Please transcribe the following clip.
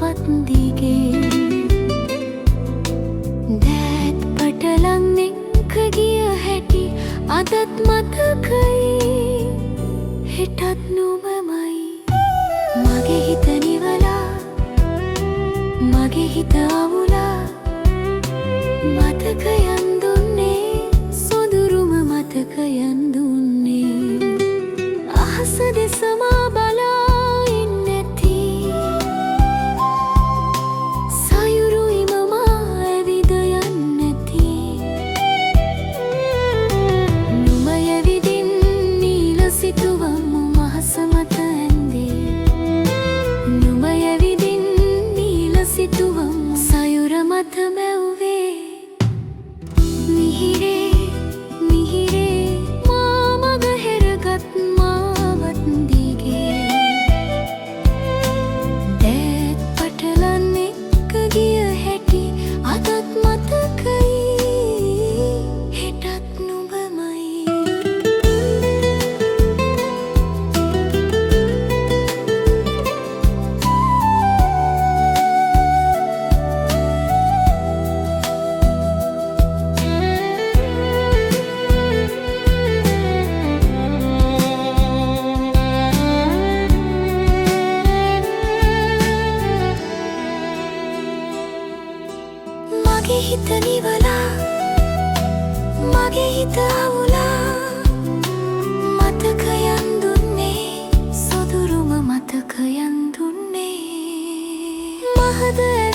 මාවත් දිගේ දෑත් පටලන් එක්ක ගිය හැටි අදත් මතකයි හෙටත් නුඹමයි මගේ හිත නිවලා මගේ හිත අවුලා මතකයන් දුන්නේ සොඳුරුම මතකයන් දුන්නේ අහස දෙසමා බලා ඉන්නැති සයුරුයි මම ඇවිද යන්නැති නුඹ ඇවිදින් නීල සිතුවම් මහස මත ඇන්දේ නුඹ ඇවිදින් නීල සිතුවම් සයුර මත මැව්වේ මිහිරේ මිහිරේ මා මග හැරගත් මාවත් දිගේ දෑත් පටලන් එක්ක ගිය හැටි අදත් මතකයි හෙටත් නුඹමයි මගේ හිත නිවලා මගේ හිත අවුලා මතකයන් දුන්නේ සොඳුරුම මතකයන් දුන්නේ මහද